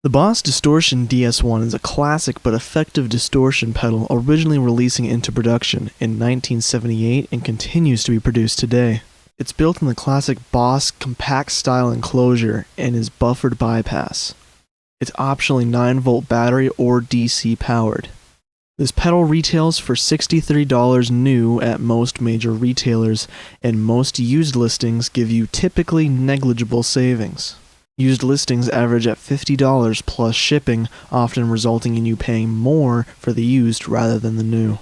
The Boss Distortion DS-1 is a classic but effective distortion pedal originally releasing into production in 1978 and continues to be produced today. It's built in the classic Boss compact style enclosure and is buffered bypass. It's optionally 9-volt battery or DC powered. This pedal retails for $63 new at most major retailers, and most used listings give you typically negligible savings. Used listings average at $50 plus shipping, often resulting in you paying more for the used rather than the new.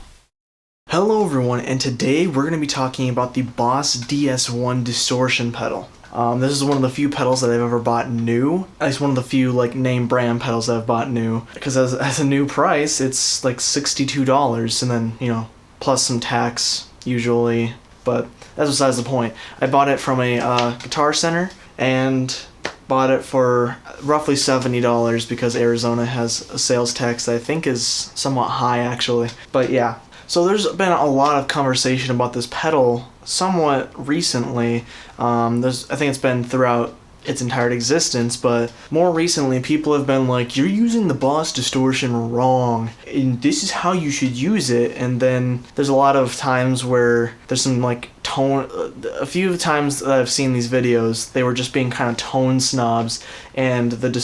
Hello everyone, and today we're going to be talking about the Boss DS-1 distortion pedal. This is one of the few pedals that I've ever bought new. It's one of the few name brand pedals that I've bought new, because as a new price it's like $62, and then plus some tax usually, but that's besides the point. I bought it from a Guitar Center and bought it for roughly $70 because Arizona has a sales tax that I think is somewhat high actually. But yeah, so there's been a lot of conversation about this pedal somewhat recently. I think it's been throughout its entire existence, but more recently people have been like, you're using the Boss Distortion wrong, and this is how you should use it. And then there's a lot of times where there's some a few times that I've seen these videos, they were just being kind of tone snobs, and the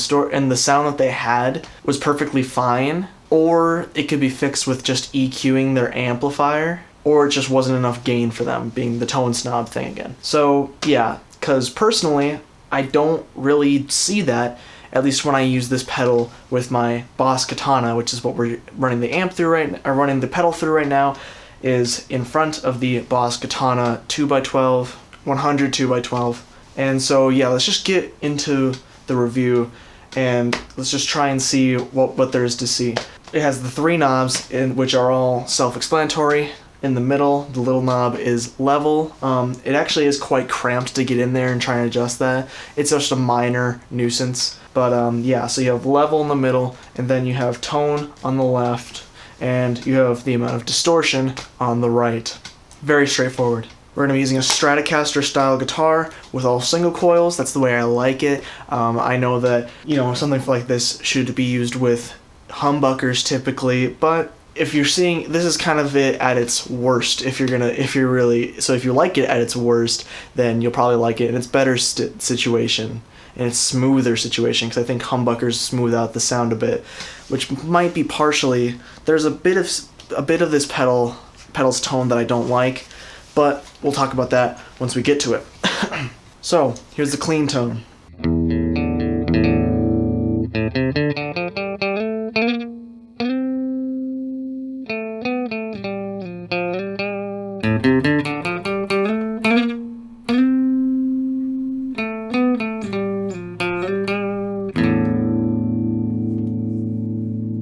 sound that they had was perfectly fine, or it could be fixed with just EQing their amplifier, or it just wasn't enough gain for them, being the tone snob thing again. So yeah, because personally I don't really see that, at least when I use this pedal with my Boss Katana, which is what we're running the pedal through right now, is in front of the Boss Katana 2x12, 100 2x12. And so yeah, let's just get into the review and let's just try and see what there is to see. It has the 3 knobs, which are all self-explanatory. In the middle, the little knob is level. It actually is quite cramped to get in there and try and adjust that. It's just a minor nuisance. But yeah, so you have level in the middle, and then you have tone on the left, and you have the amount of distortion on the right. Very straightforward. We're going to be using a Stratocaster style guitar with all single coils. That's the way I like it. I know that, something like this should be used with humbuckers typically, but if you're seeing, this is kind of it at its worst. If you like it at its worst, then you'll probably like it in its better situation, in its smoother situation, because I think humbuckers smooth out the sound a bit, which might be partially, there's a bit of this pedal's tone that I don't like, but we'll talk about that once we get to it. So here's the clean tone.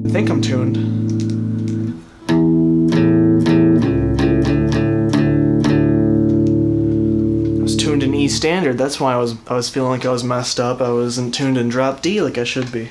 I think I'm tuned. I was tuned in E standard, that's why I was feeling like I was messed up. I wasn't tuned in drop D like I should be.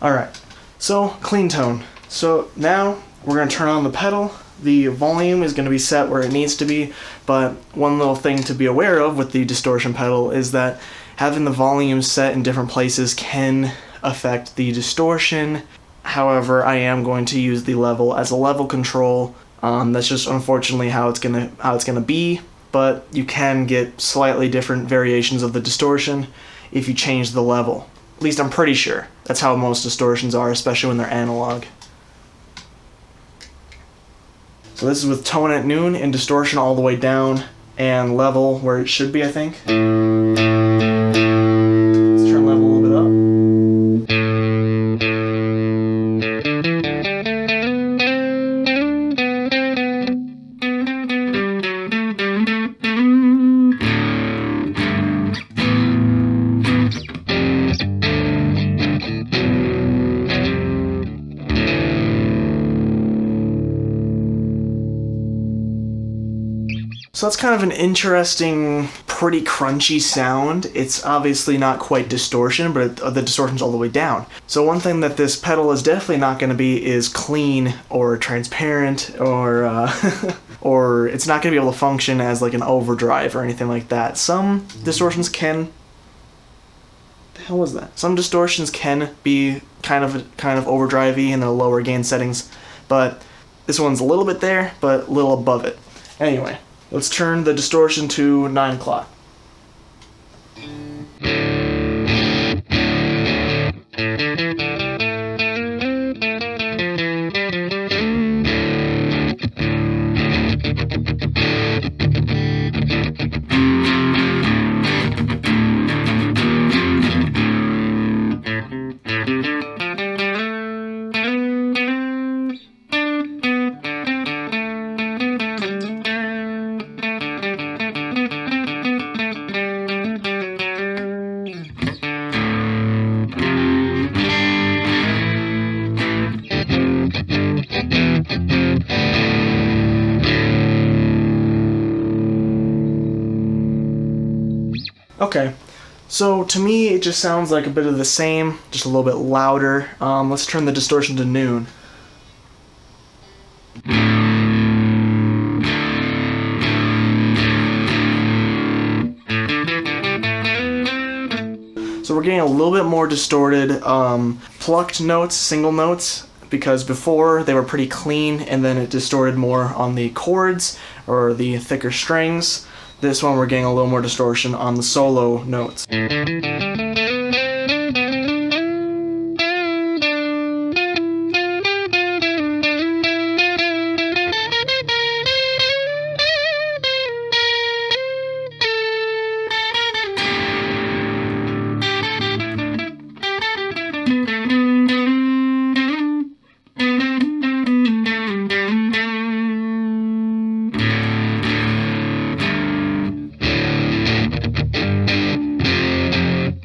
Alright, so clean tone. So now we're going to turn on the pedal. The volume is going to be set where it needs to be, but one little thing to be aware of with the distortion pedal is that having the volume set in different places can affect the distortion. However, I am going to use the level as a level control. That's just unfortunately how it's gonna be, but you can get slightly different variations of the distortion if you change the level. At least I'm pretty sure. That's how most distortions are, especially when they're analog. So this is with tone at noon and distortion all the way down, and level where it should be, I think. Let's turn level a little bit up. So that's kind of an interesting pretty crunchy sound. It's obviously not quite distortion, but the distortion's all the way down. So one thing that this pedal is definitely not going to be is clean or transparent or or it's not going to be able to function as like an overdrive or anything like that. Some distortions can... The hell was that? Some distortions can be kind of overdrivey in the lower gain settings, but this one's a little bit there, but a little above it. Anyway, let's turn the distortion to 9 o'clock. Okay, so to me it just sounds like a bit of the same, just a little bit louder. Let's turn the distortion to noon. So we're getting a little bit more distorted, plucked notes, single notes, because before they were pretty clean and then it distorted more on the chords or the thicker strings. This one we're getting a little more distortion on the solo notes.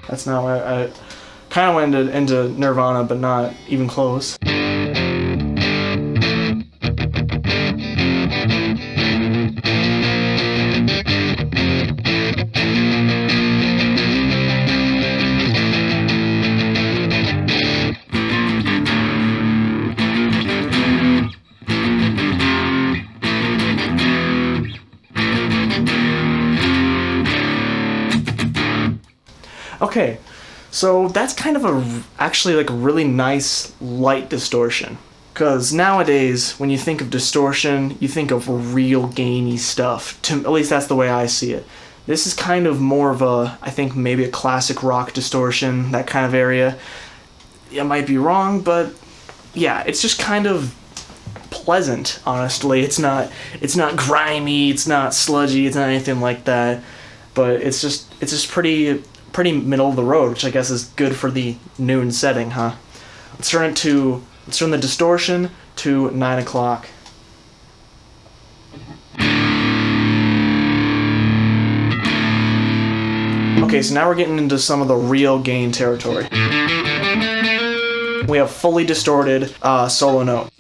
That's not why I kind of went into Nirvana, but not even close. Okay, so that's kind of actually like a really nice light distortion. Because nowadays, when you think of distortion, you think of real gainy stuff. At least that's the way I see it. This is kind of more of a, I think maybe a classic rock distortion, that kind of area. I might be wrong, but yeah, it's just kind of pleasant, honestly. It's not grimy, it's not sludgy, it's not anything like that. But it's just pretty middle of the road, which I guess is good for the noon setting, huh? Let's turn the distortion to 9 o'clock. Okay, so now we're getting into some of the real gain territory. We have fully distorted solo note.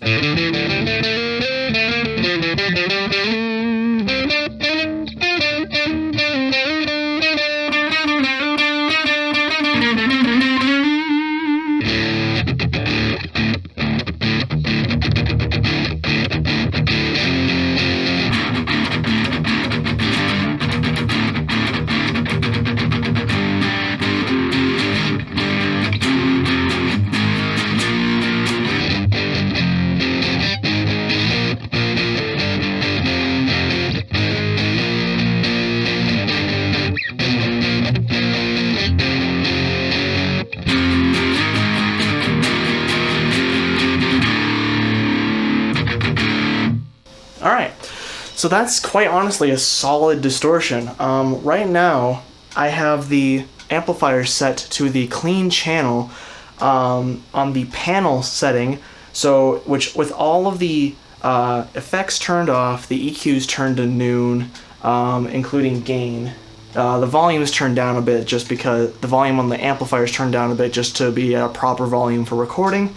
Alright, so that's quite honestly a solid distortion. Right now, I have the amplifier set to the clean channel on the panel setting, so with all of the effects turned off, the EQs turned to noon, including gain. The volume is turned down a bit just because the volume on the amplifier is turned down a bit just to be at a proper volume for recording.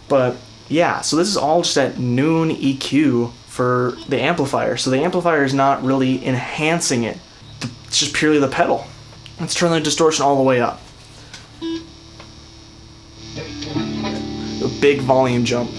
But yeah, so this is all just at noon EQ for the amplifier. So the amplifier is not really enhancing it. It's just purely the pedal. Let's turn the distortion all the way up. A big volume jump.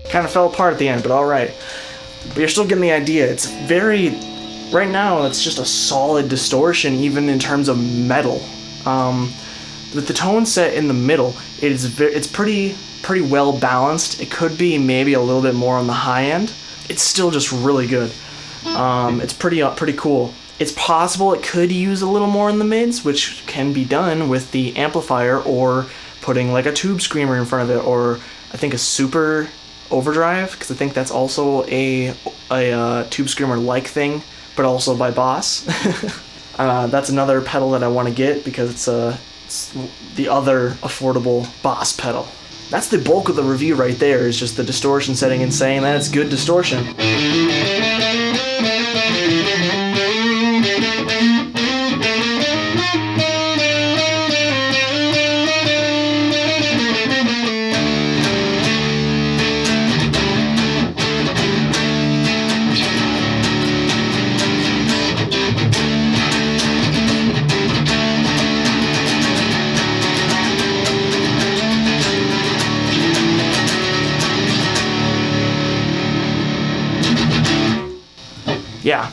Kind of fell apart at the end, but alright. But you're still getting the idea. It's very... Right now, it's just a solid distortion, even in terms of metal. With the tone set in the middle, it's pretty well balanced. It could be maybe a little bit more on the high end. It's still just really good. It's pretty cool. It's possible it could use a little more in the mids, which can be done with the amplifier or putting like a tube screamer in front of it, or I think a super overdrive, because I think that's also a tube screamer like thing, but also by Boss. That's another pedal that I want to get because it's the other affordable Boss pedal. That's the bulk of the review right there, is just the distortion setting and saying that it's good distortion. Yeah,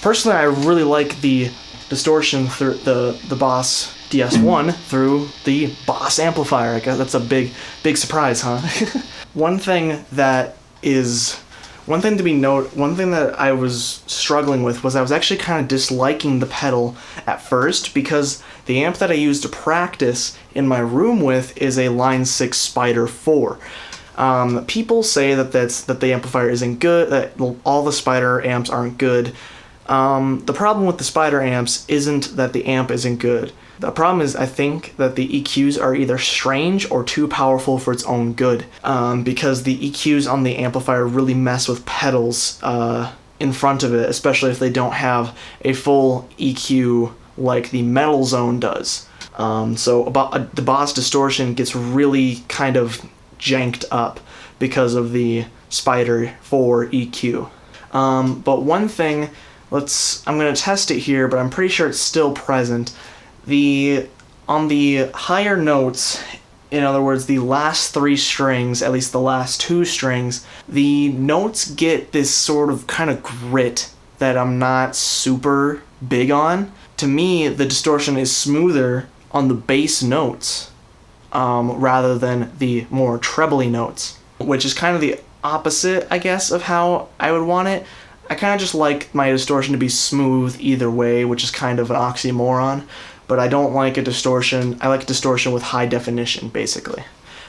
personally I really like the distortion through the Boss DS-1 through the Boss amplifier. I guess that's a big surprise, huh? One thing that I was struggling with was I was actually kind of disliking the pedal at first, because the amp that I use to practice in my room with is a Line 6 Spider 4. People say that the amplifier isn't good, that all the Spider amps aren't good. The problem with the Spider amps isn't that the amp isn't good. The problem is, I think, that the EQs are either strange or too powerful for its own good, because the EQs on the amplifier really mess with pedals in front of it, especially if they don't have a full EQ like the Metal Zone does. The Boss distortion gets really kind of janked up because of the Spider 4 EQ. But one thing, I'm going to test it here, but I'm pretty sure it's still present. On the higher notes, in other words, the last 3 strings, at least the last 2 strings, the notes get this sort of kind of grit that I'm not super big on. To me, the distortion is smoother on the bass notes, rather than the more trebly notes, which is kind of the opposite, I guess, of how I would want it. I kind of just like my distortion to be smooth either way, which is kind of an oxymoron, but I don't like a distortion. I like a distortion with high definition, basically,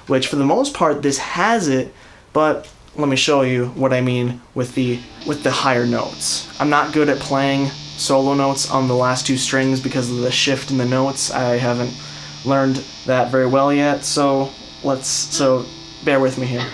which for the most part this has it, but let me show you what I mean with the higher notes. I'm not good at playing solo notes on the last 2 strings because of the shift in the notes. I haven't learned that very well yet, so bear with me here.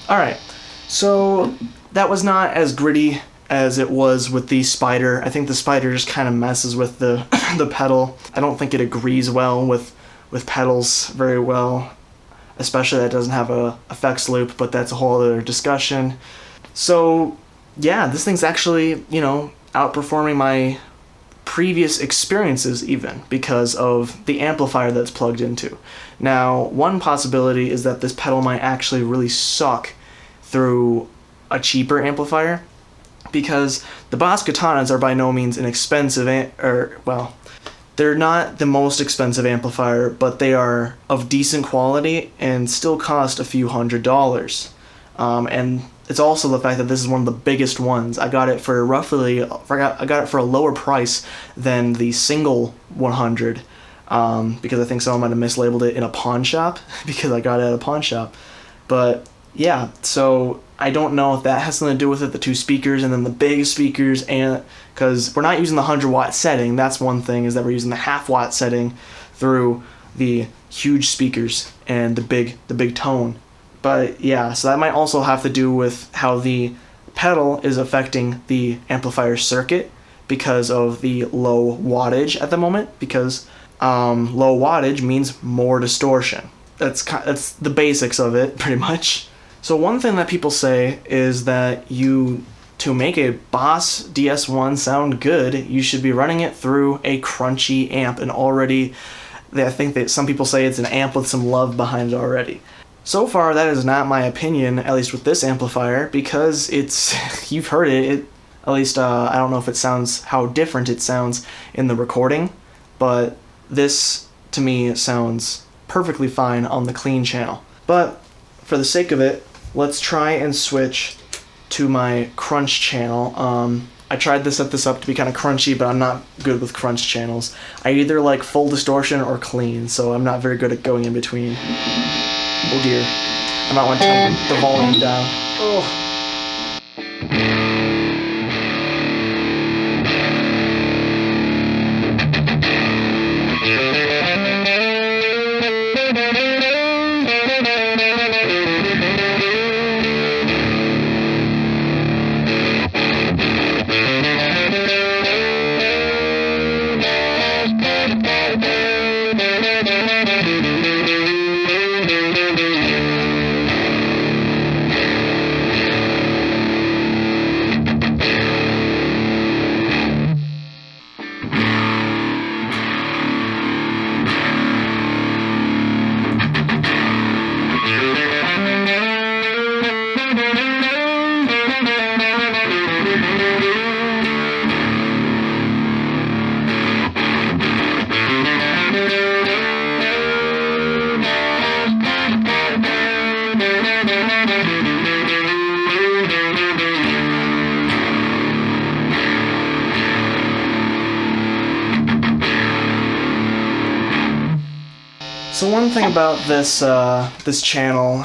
Alright, so that was not as gritty as it was with the Spider. I think the Spider just kind of messes with the pedal. I don't think it agrees well with with pedals very well, especially that it doesn't have a effects loop, but that's a whole other discussion. So yeah, this thing's actually, you know, outperforming my previous experiences even because of the amplifier that's plugged into. Now, one possibility is that this pedal might actually really suck through a cheaper amplifier, because the Boss Katanas are by no means an expensive, they're not the most expensive amplifier, but they are of decent quality and still cost a few $100s. And it's also the fact that this is one of the biggest ones. I got it for I got it for a lower price than the single 100, because I think someone might have mislabeled it in a pawn shop because I got it at a pawn shop. But yeah, so I don't know if that has something to do with it, the two speakers and then the big speakers, and because we're not using the 100-watt setting. That's one thing, is that we're using the half-watt setting through the huge speakers and the big tone. But yeah, so that might also have to do with how the pedal is affecting the amplifier circuit because of the low wattage at the moment, because low wattage means more distortion. That's the basics of it, pretty much. So one thing that people say is that to make a Boss DS-1 sound good, you should be running it through a crunchy amp, and already, I think that some people say it's an amp with some love behind it already. So far, that is not my opinion, at least with this amplifier, because it's, you've heard it, at least I don't know if it sounds, how different it sounds in the recording, but this, to me, sounds perfectly fine on the clean channel. But for the sake of it, let's try and switch to my crunch channel. I tried to set this up to be kind of crunchy, but I'm not good with crunch channels. I either like full distortion or clean, so I'm not very good at going in between. Oh dear. I might want to turn the volume down. Oh. So one thing about this channel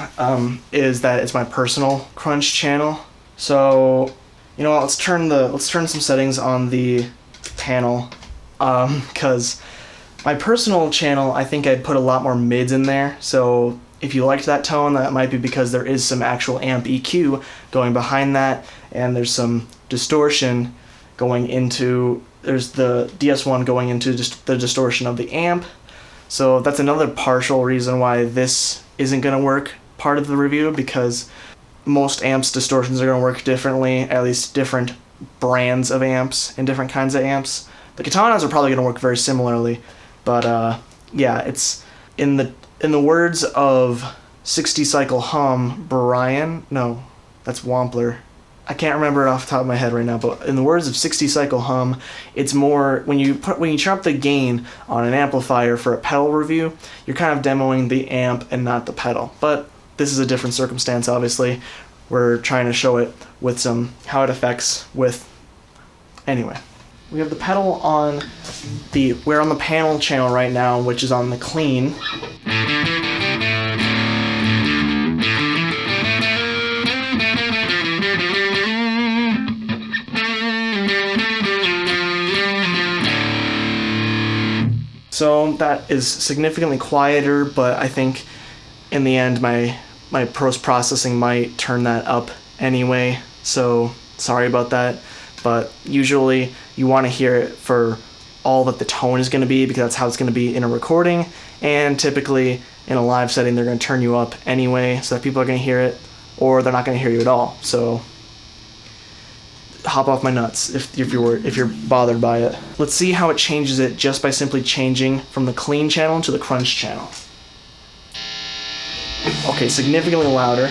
is that it's my personal crunch channel. So you know what, let's turn some settings on the panel, because my personal channel, I think I'd put a lot more mids in there. So if you liked that tone, that might be because there is some actual amp EQ going behind that, and there's some distortion going into, there's the DS-1 going into the distortion of the amp. So that's another partial reason why this isn't going to work part of the review, because most amps' distortions are going to work differently, at least different brands of amps and different kinds of amps. The Katanas are probably going to work very similarly, but yeah, it's in the words of 60 Cycle Hum, Brian, no, that's Wampler. I can't remember it off the top of my head right now, but in the words of 60 Cycle Hum, it's more, when you turn up the gain on an amplifier for a pedal review, you're kind of demoing the amp and not the pedal. But this is a different circumstance, obviously. We're trying to show it with how it affects with, anyway. We have the pedal on we're on the panel channel right now, which is on the clean. So that is significantly quieter, but I think in the end my post-processing might turn that up anyway, so sorry about that. But usually you want to hear it for all that the tone is going to be, because that's how it's going to be in a recording, and typically in a live setting they're going to turn you up anyway so that people are going to hear it, or they're not going to hear you at all. So hop off my nuts if you're bothered by it. Let's see how it changes it just by simply changing from the clean channel to the crunch channel. Okay, significantly louder.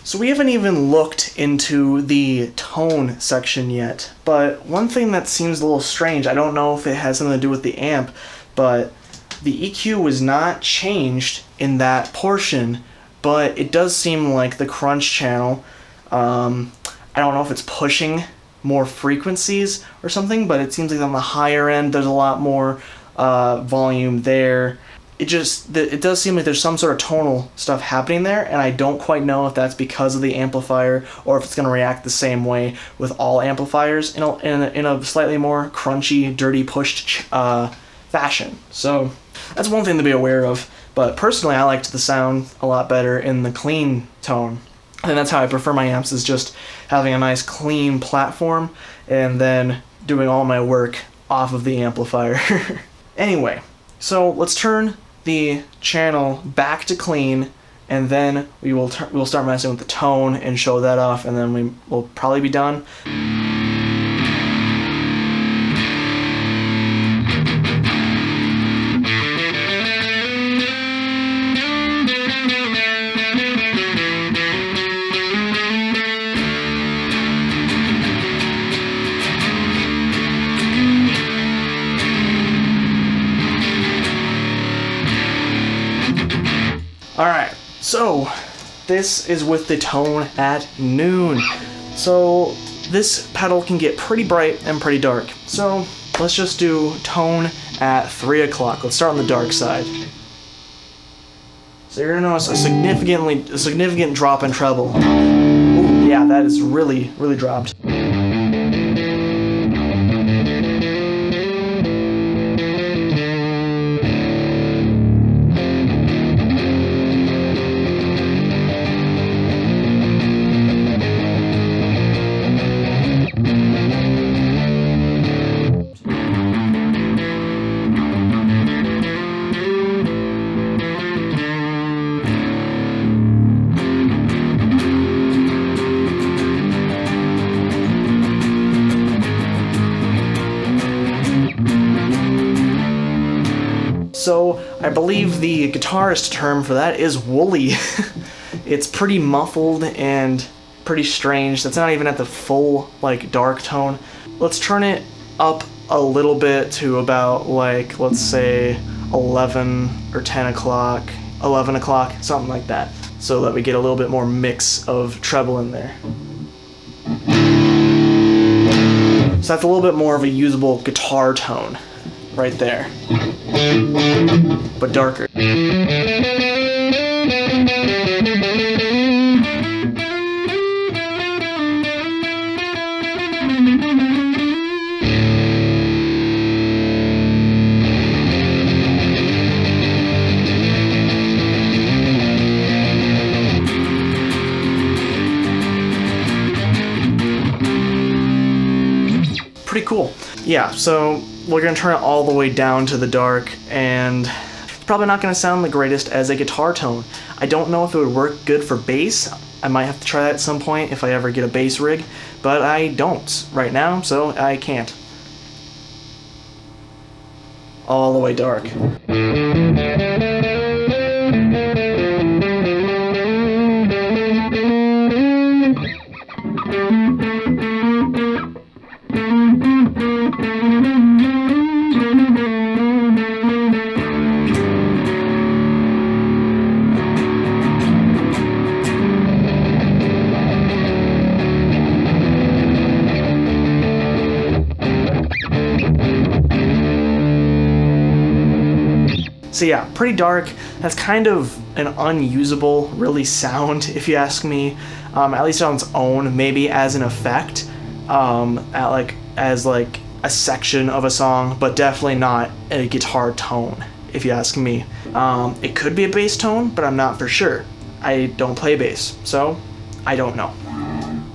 So we haven't even looked into the tone section yet, but one thing that seems a little strange, I don't know if it has something to do with the amp, but the EQ was not changed in that portion, but it does seem like the crunch channel, I don't know if it's pushing more frequencies or something, but it seems like on the higher end there's a lot more volume there. It does seem like there's some sort of tonal stuff happening there, and I don't quite know if that's because of the amplifier or if it's going to react the same way with all amplifiers in a slightly more crunchy, dirty, pushed fashion. So that's one thing to be aware of, but personally I liked the sound a lot better in the clean tone. I think that's how I prefer my amps, is just having a nice clean platform and then doing all my work off of the amplifier. Anyway, so let's turn the channel back to clean, and then we'll start messing with the tone and show that off, and then we'll probably be done. Alright, so this is with the tone at noon. So this pedal can get pretty bright and pretty dark. So let's just do tone at 3 o'clock. Let's start on the dark side. So you're gonna notice a significant drop in treble. Ooh, yeah, that is really dropped. So I believe the guitarist term for that is woolly. It's pretty muffled and pretty strange. That's not even at the full dark tone. Let's turn it up a little bit to about let's say 11 or 10 o'clock, 11 o'clock, something like that, so that we get a little bit more mix of treble in there. So that's a little bit more of a usable guitar tone right there, but darker. Pretty cool. Yeah, so we're going to turn it all the way down to the dark, and it's probably not going to sound the greatest as a guitar tone. I don't know if it would work good for bass. I might have to try that at some point if I ever get a bass rig, but I don't right now, so I can't. All the way dark. So yeah, pretty dark. That's kind of an unusable, really, sound, if you ask me. At least on its own, maybe as an effect, as a section of a song, but definitely not a guitar tone, if you ask me. It could be a bass tone, but I'm not for sure. I don't play bass, so I don't know.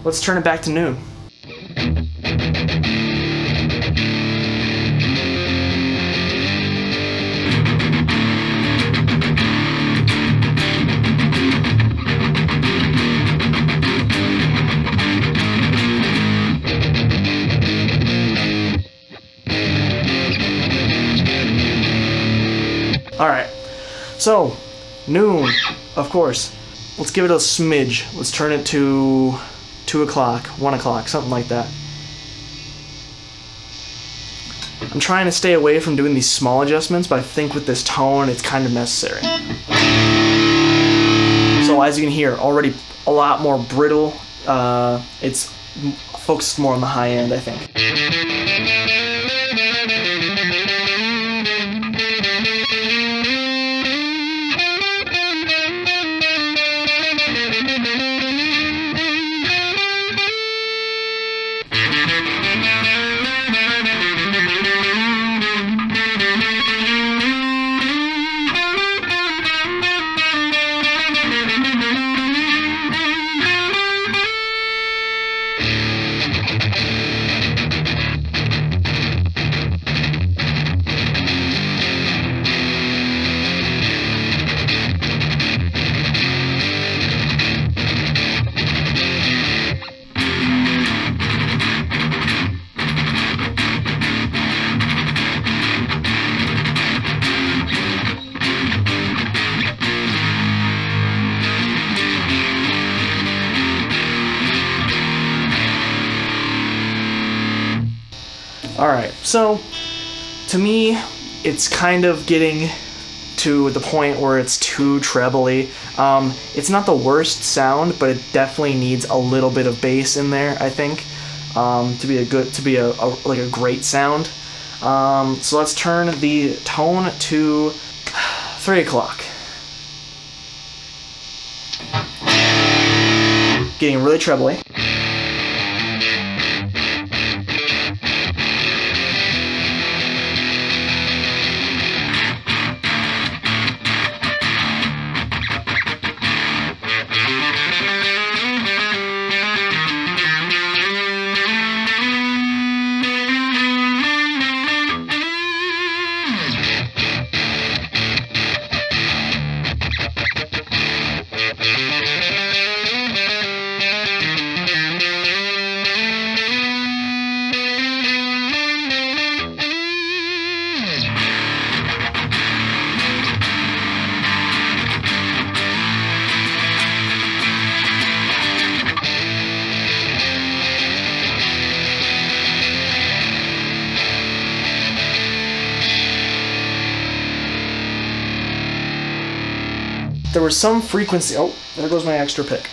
Let's turn it back to Noon. Alright, so, Noon, of course. Let's give it a smidge. Let's turn it to 2 o'clock, 1 o'clock, something like that. I'm trying to stay away from doing these small adjustments, but I think with this tone, it's kind of necessary. So as you can hear, already a lot more brittle. It's focused more on the high end, I think. Alright, so to me, it's kind of getting to the point where it's too trebly. It's not the worst sound, but it definitely needs a little bit of bass in there, I think, to be a great sound. So let's turn the tone to 3 o'clock. Getting really trebly. There was some frequency. Oh, there goes my extra pick.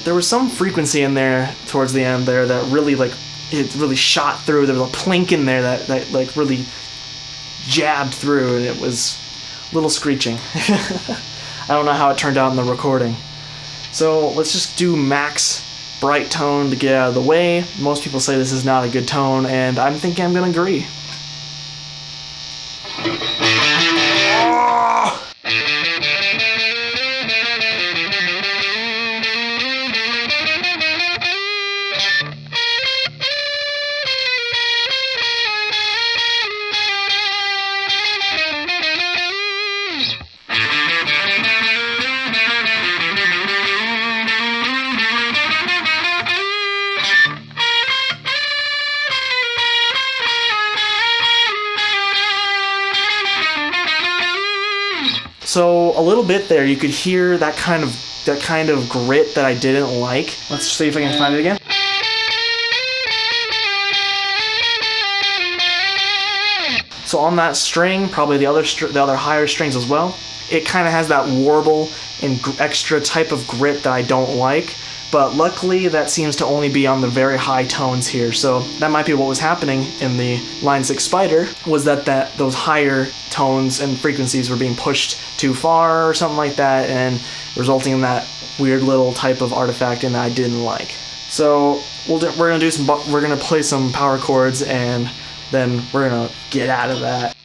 There was some frequency in there towards the end there that really it really shot through. There was a plink in there that really jabbed through, and it was a little screeching. I don't know how it turned out in the recording. So let's just do max bright tone to get out of the way. Most people say this is not a good tone, and I'm thinking I'm gonna agree. So a little bit there, you could hear that kind of grit that I didn't like. Let's see if I can find it again. So on that string, probably the other higher strings as well, it kind of has that warble and extra type of grit that I don't like. but luckily that seems to only be on the very high tones here, so that might be what was happening in the Line 6 Spider, was that those higher tones and frequencies were being pushed too far or something like that, and resulting in that weird little type of artifact that I didn't like. So we're gonna play some power chords, and then we're gonna get out of that.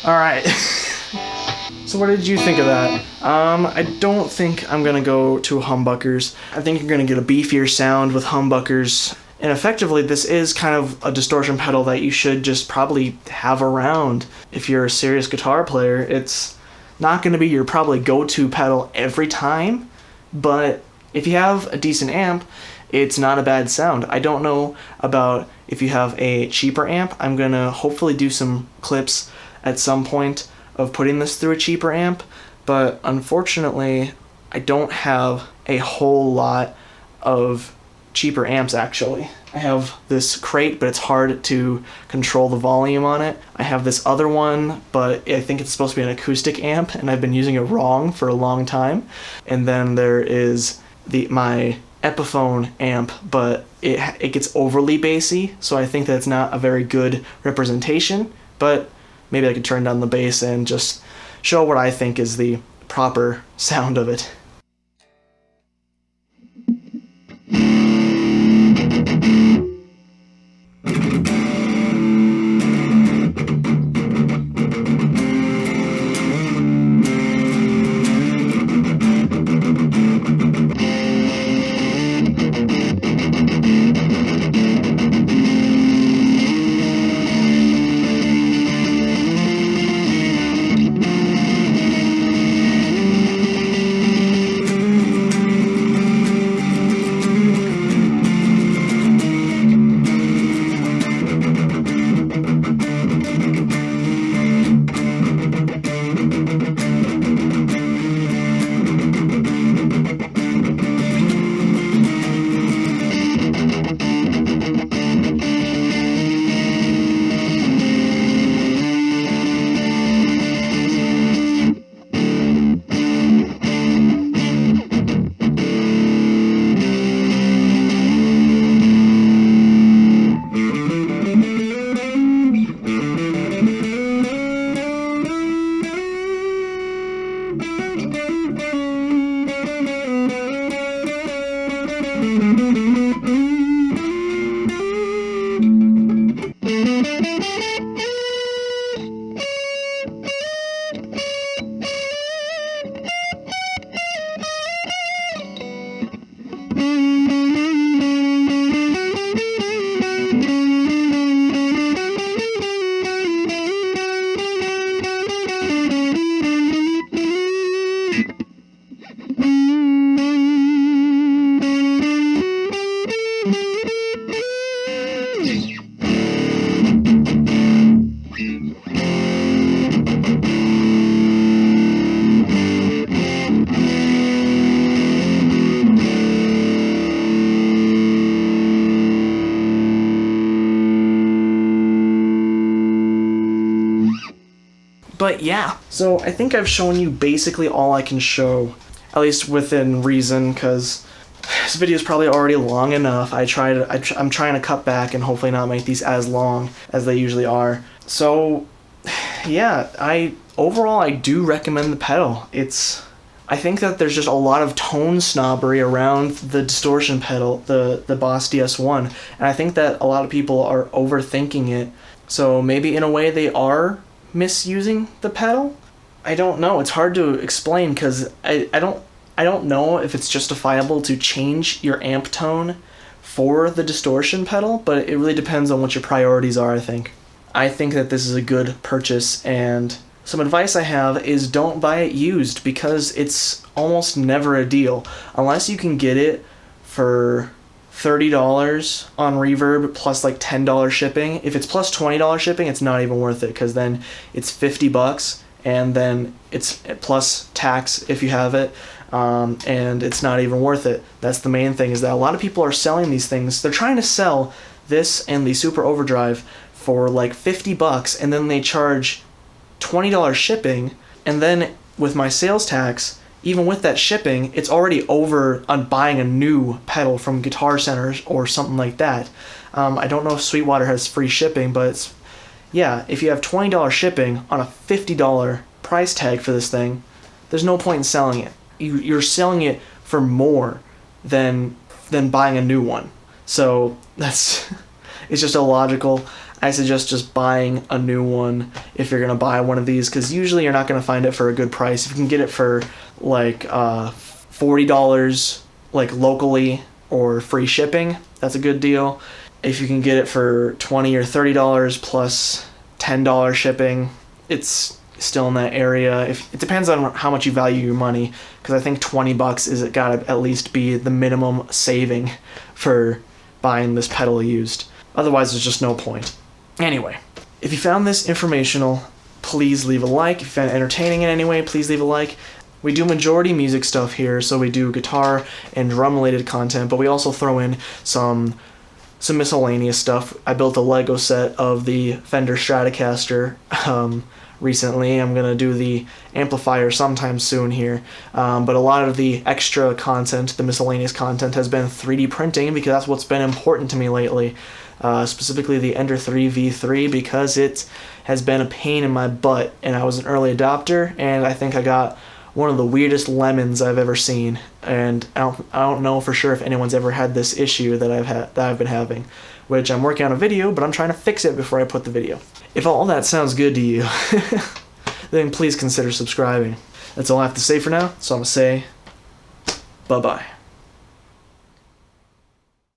Alright, so what did you think of that? I don't think I'm gonna go to humbuckers. I think you're gonna get a beefier sound with humbuckers, and effectively this is kind of a distortion pedal that you should just probably have around if you're a serious guitar player. It's not gonna be your probably go-to pedal every time, but if you have a decent amp, it's not a bad sound. I don't know about if you have a cheaper amp. I'm gonna hopefully do some clips at some point of putting this through a cheaper amp, but unfortunately I don't have a whole lot of cheaper amps actually. I have this crate, but it's hard to control the volume on it. I have this other one, but I think it's supposed to be an acoustic amp, and I've been using it wrong for a long time. And then there is my Epiphone amp, but it gets overly bassy, so I think that's not a very good representation, but maybe I could turn down the bass and just show what I think is the proper sound of it. But yeah, so I think I've shown you basically all I can show, at least within reason, because this video is probably already long enough. I'm trying to cut back and hopefully not make these as long as they usually are. So yeah, overall I do recommend the pedal. I think that there's just a lot of tone snobbery around the distortion pedal, the Boss DS-1, and I think that a lot of people are overthinking it. So maybe in a way they are misusing the pedal, I don't know. It's hard to explain because I don't know if it's justifiable to change your amp tone for the distortion pedal, but it really depends on what your priorities are, I think. I think that this is a good purchase, and some advice I have is don't buy it used because it's almost never a deal. Unless you can get it for $30 on Reverb plus like $10 shipping. If it's plus $20 shipping, it's not even worth it because then it's $50 and then it's plus tax if you have it. And it's not even worth it. That's the main thing, is that a lot of people are selling these things. They're trying to sell this and the Super Overdrive for like $50, and then they charge $20 shipping, and then with my sales tax, even with that shipping, it's already over on buying a new pedal from Guitar Center or something like that. I don't know if Sweetwater has free shipping, but it's, yeah, if you have $20 shipping on a $50 price tag for this thing, there's no point in selling it. You're selling it for more than buying a new one. So that's it's just illogical. I suggest just buying a new one if you're gonna buy one of these, because usually you're not gonna find it for a good price. If you can get it for like $40 like locally or free shipping, that's a good deal. If you can get it for $20 or $30 plus $10 shipping, it's still in that area. It depends on how much you value your money, because I think $20 is gotta at least be the minimum saving for buying this pedal used. Otherwise, there's just no point. Anyway, if you found this informational, please leave a like. If you found it entertaining in any way, please leave a like. We do majority music stuff here, so we do guitar and drum related content, but we also throw in some miscellaneous stuff. I built a Lego set of the Fender Stratocaster recently. I'm going to do the amplifier sometime soon here, but a lot of the extra content, the miscellaneous content, has been 3D printing, because that's what's been important to me lately. Specifically the Ender 3 V3, because it has been a pain in my butt, and I was an early adopter, and I think I got one of the weirdest lemons I've ever seen, and I don't know for sure if anyone's ever had this issue that I've been having, which I'm working on a video, but I'm trying to fix it before I put the video. If all that sounds good to you, then please consider subscribing. That's all I have to say for now, so I'm gonna say bye-bye.